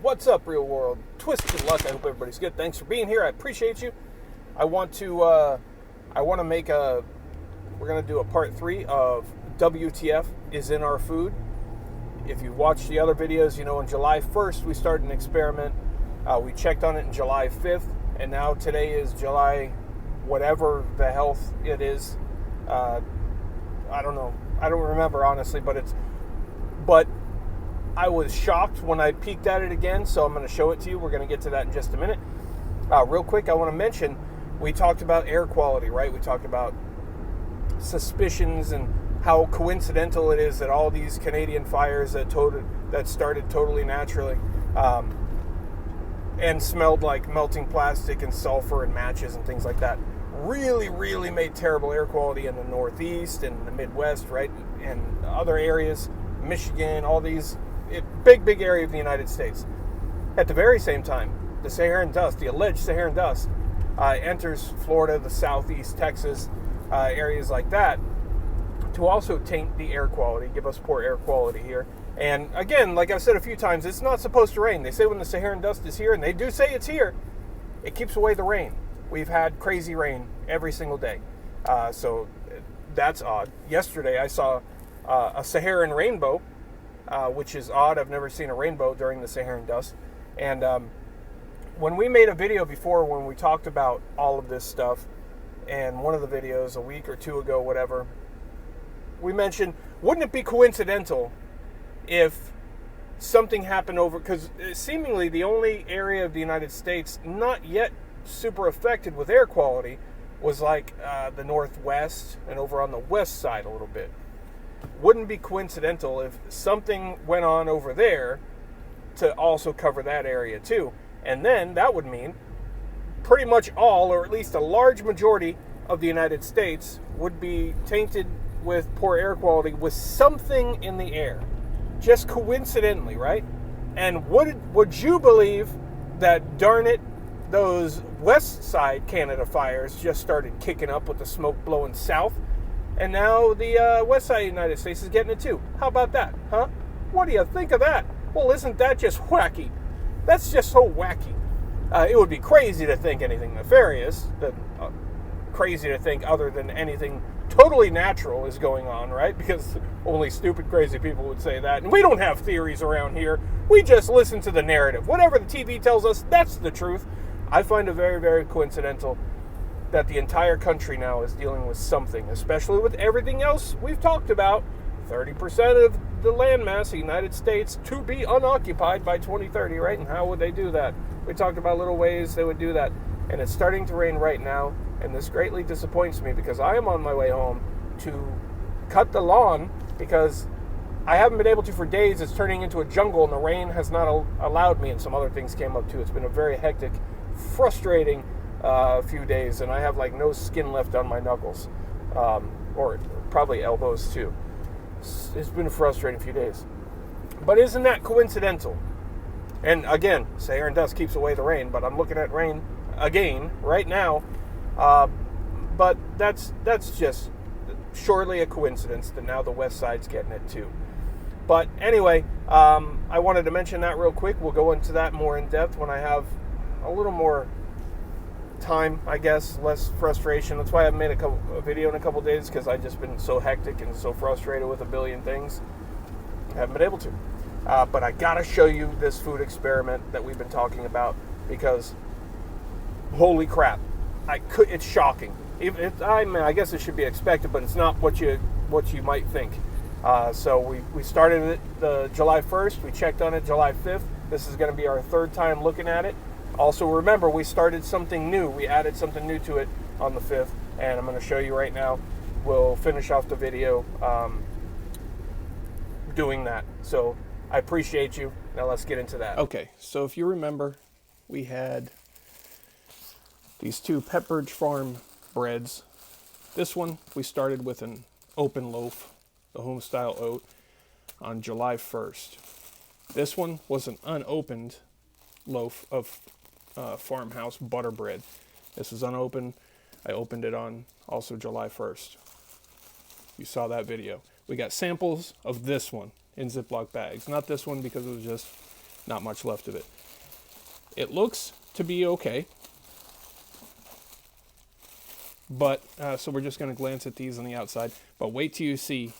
What's up, real world? Twisted Luck. I hope everybody's good. Thanks for being here. I appreciate you. I want to make a. We're gonna do a part 3 of WTF is in our food. If you've watched the other videos, you know on July 1st we started an experiment. We checked on it in July 5th, and now today is July, whatever the health it is. I don't know. I don't remember honestly, but I was shocked when I peeked at it again, so I'm going to show it to you. We're going to get to that in just a minute. Real quick, I want to mention, we talked about air quality, right? We talked about suspicions and how coincidental it is that all these Canadian fires that started totally naturally and smelled like melting plastic and sulfur and matches and things like that really made terrible air quality in the Northeast and the Midwest, right? And other areas, Michigan, all these big area of the United States. At the very same time, the Saharan dust, the alleged Saharan dust, enters Florida, the Southeast, Texas, areas like that, to also taint the air quality, give us poor air quality here. And again, like I've said a few times, it's not supposed to rain. They say when the Saharan dust is here, and they do say it's here, it keeps away the rain. We've had crazy rain every single day. So that's odd. Yesterday I saw a Saharan rainbow, which is odd. I've never seen a rainbow during the Saharan dust. And when we made a video before, when we talked about all of this stuff, and one of the videos a week or two ago, whatever, we mentioned, wouldn't it be coincidental if something happened over, because seemingly the only area of the United States not yet super affected with air quality was like the Northwest and over on the west side a little bit. Wouldn't be coincidental if something went on over there to also cover that area too. And then that would mean pretty much all, or at least a large majority of the United States would be tainted with poor air quality with something in the air. Just coincidentally, right? And would you believe that, darn it, those west side Canada fires just started kicking up with the smoke blowing south? And now the west side of the United States is getting it too. How about that, huh? What do you think of that? Well, isn't that just wacky? That's just so wacky. It would be crazy to think anything nefarious, crazy to think other than anything totally natural is going on, right? Because only stupid, crazy people would say that. And we don't have theories around here. We just listen to the narrative. Whatever the TV tells us, that's the truth. I find it very coincidental that the entire country now is dealing with something, especially with everything else we've talked about. 30% of the landmass of the United States to be unoccupied by 2030, right? And how would they do that? We talked about little ways they would do that. And it's starting to rain right now, and this greatly disappoints me because I am on my way home to cut the lawn because I haven't been able to for days. It's turning into a jungle, and the rain has not allowed me, and some other things came up too. It's been a very hectic, frustrating few days, and I have like no skin left on my knuckles, or probably elbows too. It's been a frustrating few days. But isn't that coincidental? And again, Saharan dust keeps away the rain, but I'm looking at rain again right now. But that's just surely a coincidence that now the west side's getting it too. But anyway, I wanted to mention that real quick. We'll go into that more in depth when I have a little more time, I guess, less frustration. That's why I haven't made a video in a couple days, because I've just been so hectic and so frustrated with a billion things. I haven't been able to. But I gotta show you this food experiment that we've been talking about, because holy crap, it's shocking. I guess it should be expected, but it's not what you might think. So we started it the July 1st. We checked on it July 5th. This is going to be our third time looking at it. Also, remember, we started something new. We added something new to it on the 5th, and I'm going to show you right now. We'll finish off the video doing that. So I appreciate you. Now let's get into that. Okay, so if you remember, we had these two Pepperidge Farm breads. This one, we started with an open loaf, the home-style oat, on July 1st. This one was an unopened loaf of farmhouse butter bread. This is unopened. I opened it on also July 1st. You saw that video. We got samples of this one in Ziploc bags. Not this one because it was just Not much left of it. It looks to be okay. But, so we're just going to glance at these on the outside. But wait till you see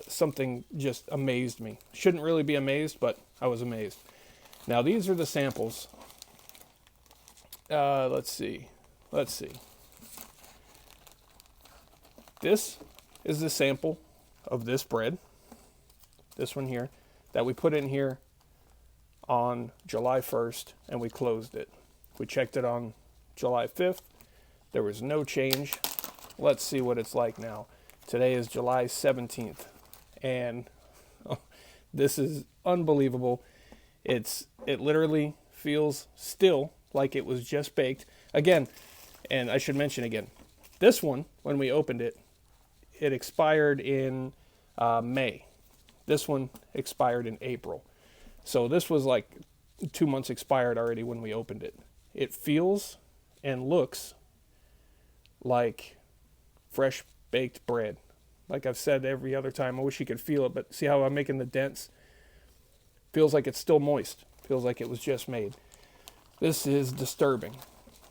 something just amazed me. Shouldn't really be amazed, but I was amazed. Now, these are the samples. Let's see. This is the sample of this bread. This one here. That we put in here on July 1st, and we closed it. We checked it on July 5th. There was no change. Let's see what it's like now. Today is July 17th, and this is unbelievable. It literally feels still like it was just baked. Again, and I should mention again, this one, when we opened it, it expired in May. This one expired in April. So this was like 2 months expired already when we opened it. It feels and looks like fresh baked bread. Like I've said every other time, I wish you could feel it, but see how I'm making the dents? Feels like it's still moist. Feels like it was just made. This is disturbing.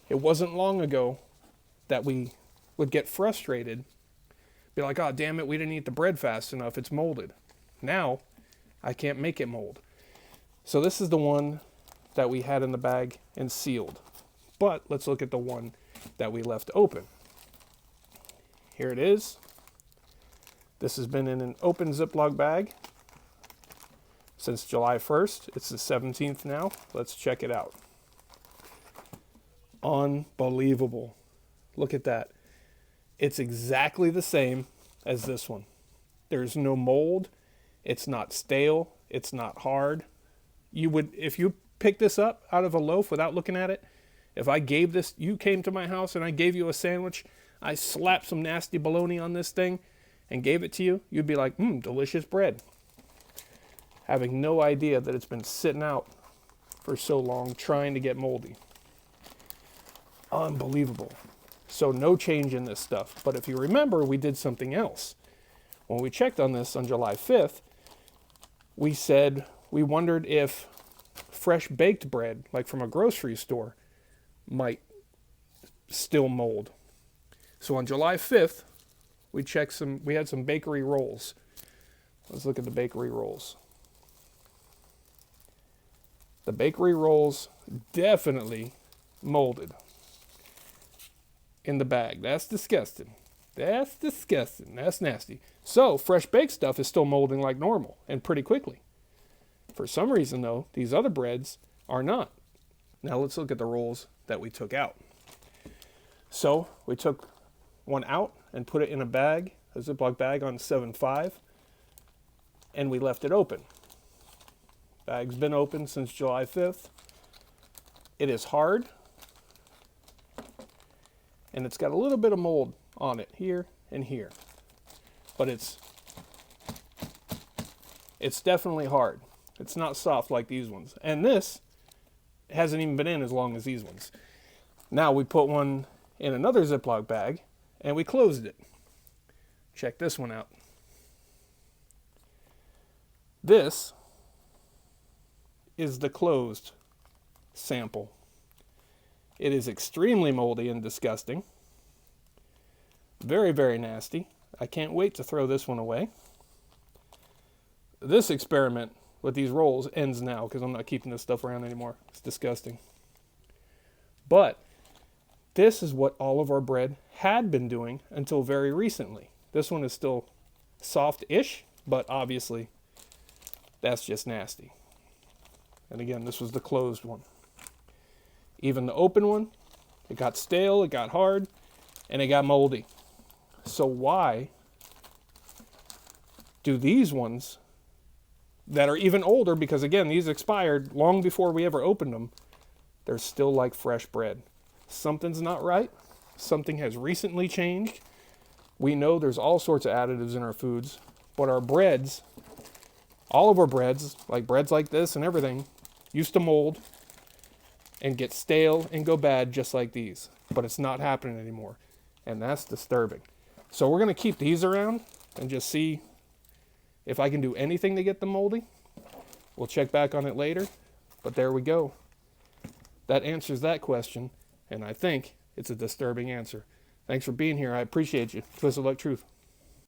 It wasn't long ago that we would get frustrated, be like, oh, damn it, we didn't eat the bread fast enough, it's molded. Now, I can't make it mold. So this is the one that we had in the bag and sealed. But let's look at the one that we left open. Here it is. This has been in an open Ziploc bag since July 1st. It's the 17th now. Let's check it out. Unbelievable. Look at that. It's exactly the same as this one. There's no mold. It's not stale. It's not hard. If you pick this up out of a loaf without looking at it, if I gave this, you came to my house and I gave you a sandwich, I slapped some nasty bologna on this thing and gave it to you, you'd be like, delicious bread. Having no idea that it's been sitting out for so long trying to get moldy. Unbelievable. So no change in this stuff. But if you remember, we did something else. When we checked on this on July 5th, we said we wondered if fresh baked bread, like from a grocery store, might still mold. So on July 5th, we had some bakery rolls. Let's look at the bakery rolls. The bakery rolls definitely molded in the bag. That's disgusting. That's disgusting. That's nasty. So fresh baked stuff is still molding like normal and pretty quickly. For some reason, though, these other breads are not. Now let's look at the rolls that we took out. So we took one out and put it in a bag, a Ziploc bag on 7.5, and we left it open. Bag's been open since July 5th. It is hard, and it's got a little bit of mold on it here and here. But it's definitely hard. It's not soft like these ones. And this hasn't even been in as long as these ones. Now we put one in another Ziploc bag, and we closed it. Check this one out. This is the closed sample. It is extremely moldy and disgusting. Very, very nasty. I can't wait to throw this one away. This experiment with these rolls ends now because I'm not keeping this stuff around anymore. It's disgusting. But this is what all of our bread had been doing until very recently. This one is still soft-ish, but obviously that's just nasty. And again, this was the closed one. Even the open one, it got stale, it got hard, and it got moldy. So why do these ones that are even older, because again, these expired long before we ever opened them, they're still like fresh bread? Something's not right. Something has recently changed. We know there's all sorts of additives in our foods, but our breads, all of our breads, like breads like this and everything, used to mold and get stale and go bad just like these. But it's not happening anymore, and that's disturbing. So we're going to keep these around and just see if I can do anything to get them moldy. We'll check back on it later, but there we go. That answers that question, and I think it's a disturbing answer. Thanks for being here. I appreciate you. Twisted Luck Truth.